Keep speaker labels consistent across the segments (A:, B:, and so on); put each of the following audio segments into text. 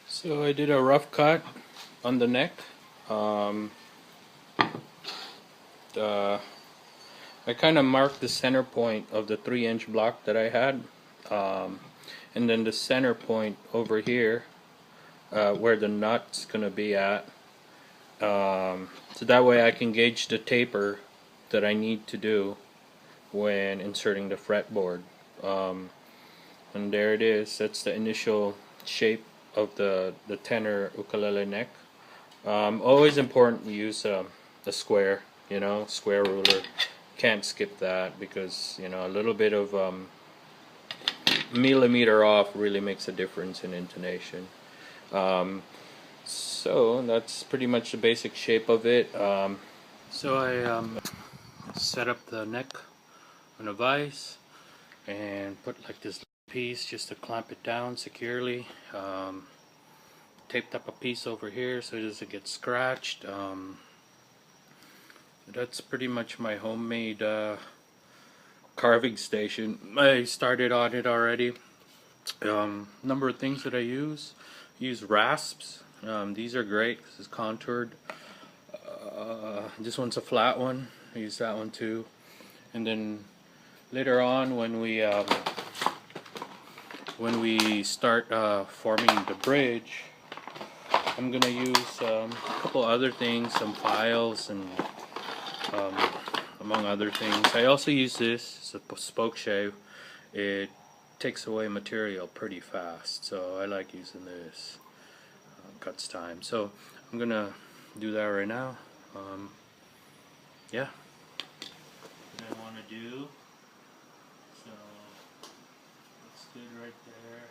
A: So I did a rough cut on the neck. Um, I kind of marked the center point of the 3-inch block that I had, um, and then the center point over here, where the nut's gonna be at. So that way I can gauge the taper that I need to do when inserting the fretboard. And there it is. That's the initial shape of the tenor ukulele neck. Always important to use the square, square ruler. Can't skip that because a little bit of millimeter off really makes a difference in intonation. So that's pretty much the basic shape of it. So I set up the neck on a vise and put like this piece just to clamp it down securely. Taped up a piece over here so it doesn't get scratched. That's pretty much my homemade carving station. I started on it already. Number of things that I use rasps. These are great because it's contoured. This one's a flat one. I use that one too. And then later on when we start forming the bridge, I'm gonna use a couple other things, some files and among other things. I also use this. It's a spoke shave. It takes away material pretty fast, so I like using this. Cuts time. So I'm gonna do that right now. Yeah. What I want to do. So it's good right there.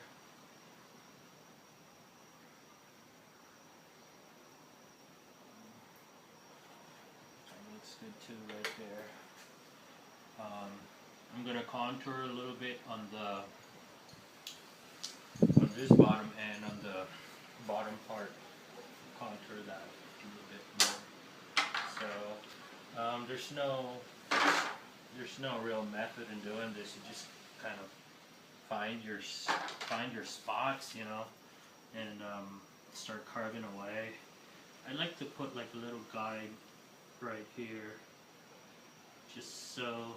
A: Looks good too right there. I'm gonna contour a little bit on this bottom end, on the bottom part. Contour that a little bit more. So there's no real method in doing this. You just kind of find your spots, and start carving away. I like to put like a little guide right here, just so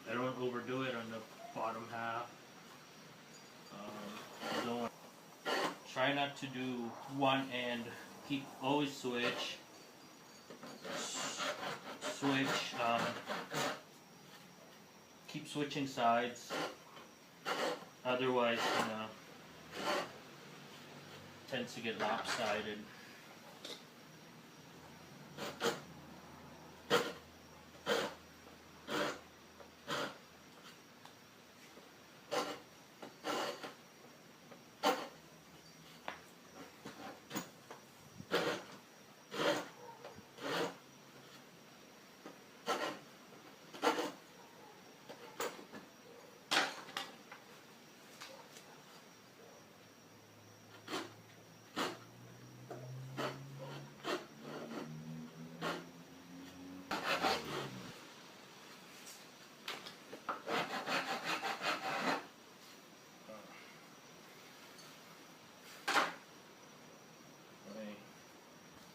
A: I don't overdo it on the bottom half. Try not to do one end. Always switch. Keep switching sides. Otherwise, tends to get lopsided.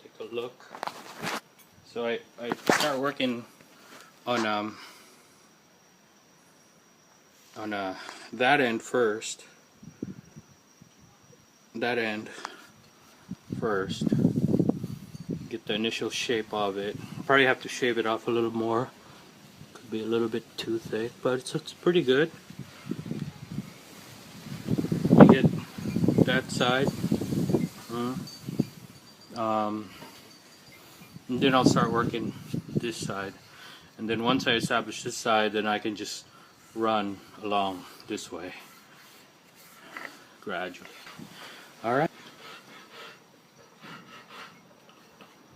A: Take a look. So I start working on that end first. That end first. Get the initial shape of it. Probably have to shave it off a little more. Could be a little bit too thick, but it's pretty good. You get that side. And then I'll start working this side. And then once I establish this side, then I can just run along this way gradually. Alright.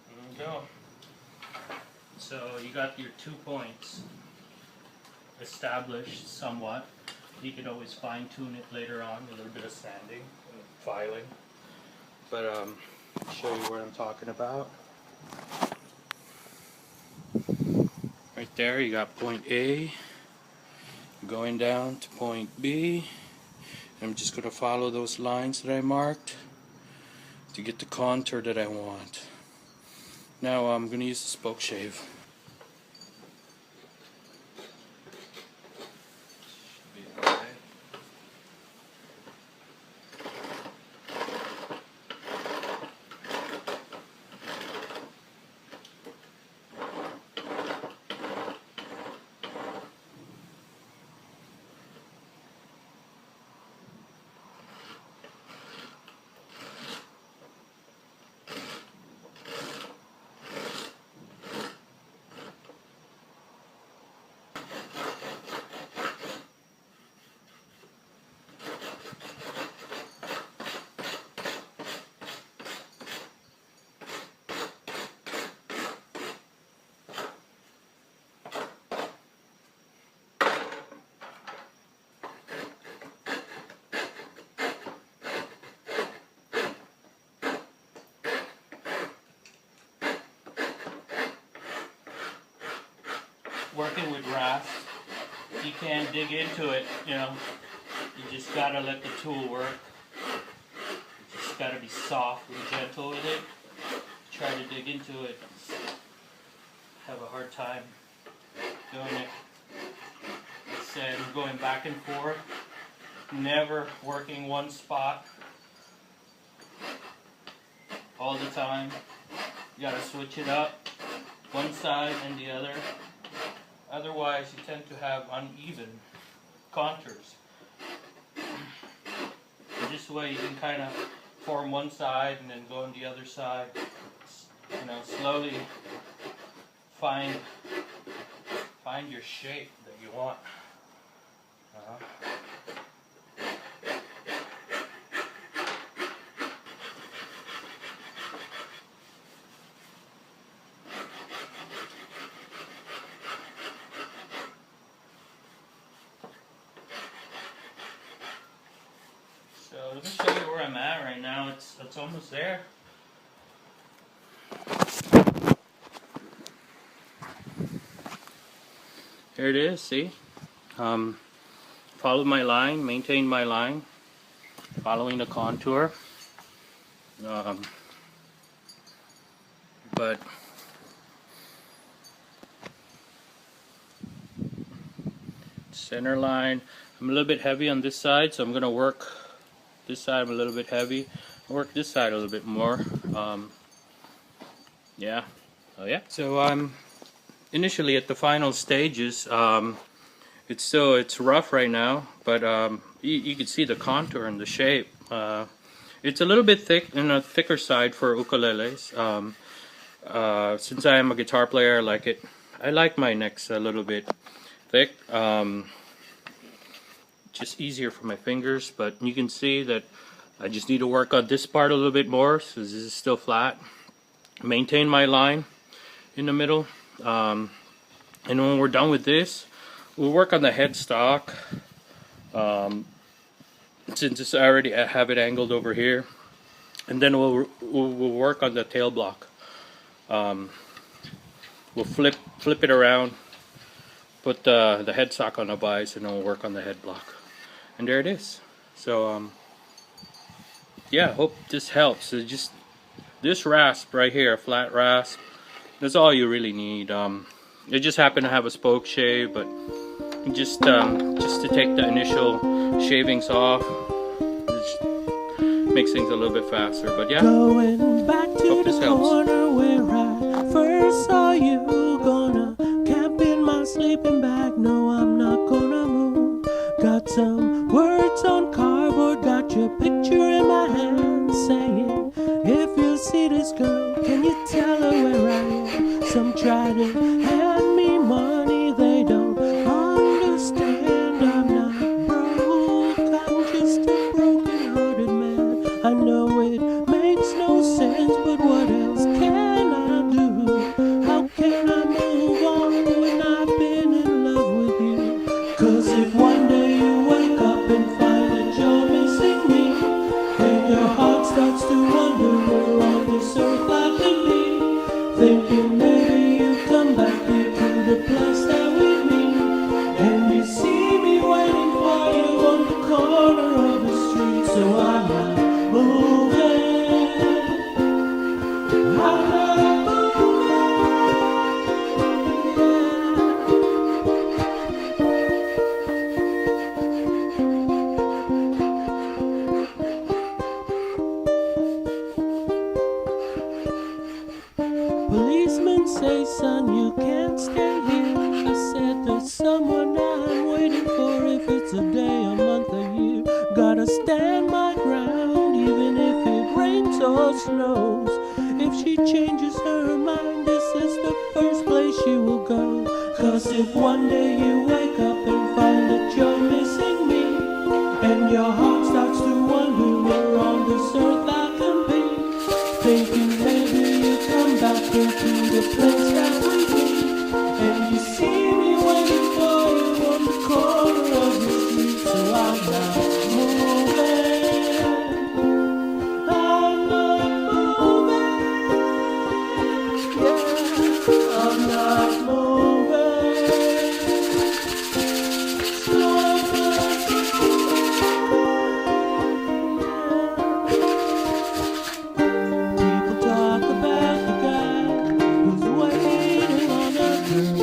A: There we go. So you got your 2 points established somewhat. You could always fine tune it later on with a little bit of sanding and filing. But I'll show you what I'm talking about. Right there you got point A going down to point B. I'm just going to follow those lines that I marked to get the contour that I want. Now I'm going to use the spoke shave. Working with rasp, you can't dig into it, you know. You just gotta let the tool work. You just gotta be soft and gentle with it. Try to dig into it, have a hard time doing it. Like I said, going back and forth, never working one spot all the time. You gotta switch it up, one side and the other. Otherwise, you tend to have uneven contours. This way, you can kind of form one side and then go on the other side. You know, slowly find your shape that you want. So let me show you where I'm at right now. It's almost there. Here it is, see? Follow my line, maintain my line, following the contour. But center line, I'm a little bit heavy on this side, so I'm going to work this side. I'm a little bit heavy. I'll work this side a little bit more. Yeah. Oh yeah. So I'm initially at the final stages. It's rough right now, but you can see the contour and the shape. It's a little bit thick, in a thicker side for ukuleles. Since I am a guitar player, I like it. I like my necks a little bit thick. Just easier for my fingers, but you can see that I just need to work on this part a little bit more, so this is still flat. Maintain my line in the middle, and when we're done with this, we'll work on the headstock. Since I already have it angled over here, and then we'll work on the tail block. We'll flip it around, put the headstock on the vise, and then we'll work on the head block. And there it is. So yeah, hope this helps. So just this rasp right here, a flat rasp, that's all you really need. It just happened to have a spoke shave, but just to take the initial shavings off, makes things a little bit faster. But yeah,
B: going back to
A: hope this
B: the
A: helps.
B: corner where I first saw you, gonna camp in my sleeping bag. No, I'm not gonna move. Got some words on cardboard, got your picture in my hand, saying, if you see this girl, can you tell her where I am? Some try to hand me money, they don't understand. I'm not broke, I'm just a broken-hearted man. I know it makes no sense, but what else can I do? How can I move on when I've been in love with you? 'Cause if one day you wake up and find that you're missing me, then your heart starts to wonder where all this earth I could be. Thinking maybe you come back, you can gotta stand my ground, even if it rains or snows. If she changes her mind, this is the first place she will go. 'Cause if one day you wake up and find that you're missing me, and your heart starts to wonder where on this earth I can be, thinking maybe you come back into the place that we meet, and you see me waiting for you on the corner of the street. So I'm not moving, I'm not moving, yeah, I'm not moving. People talk about the guy who's waiting on a girl.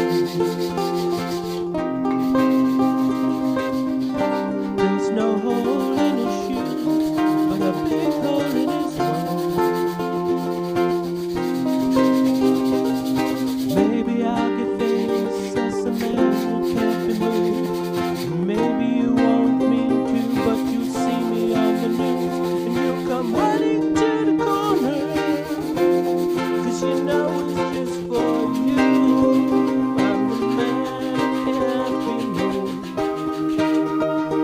B: There's no hole in his shoe, but a big hole in his soul. Maybe I'll get famous as a man who can't be moved. Maybe you won't mean to, but you'll see me on the news, and you'll come running to the corner, 'cause you know it's just for you. I'm the man who can't be moved.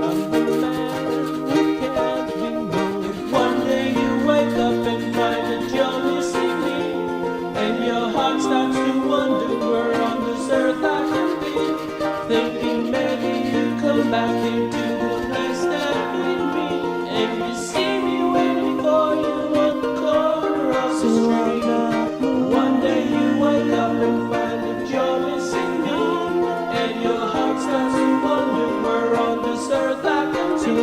B: I'm the man who can't be moved. If one day you wake up and find that you're missing me, and your heart starts to wonder where on this earth I can be, thinking maybe you come back into the place that we meet, and you see me waiting for you on the corner of the street. One day you wake up and find that you're missing me, and your heart starts to wonder where on this earth I can be,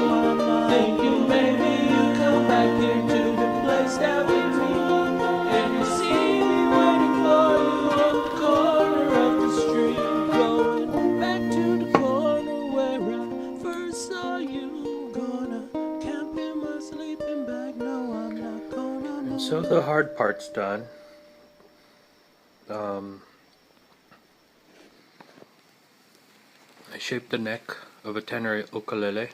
B: thinking maybe you come back into the place that we meet, and you see me waiting for you on the corner of the street, going back to the corner where I first saw you. Gonna camp in my sleeping bag. No, I'm not gonna move.
A: So the hard part's done. I shaped the neck of a tenor ukulele.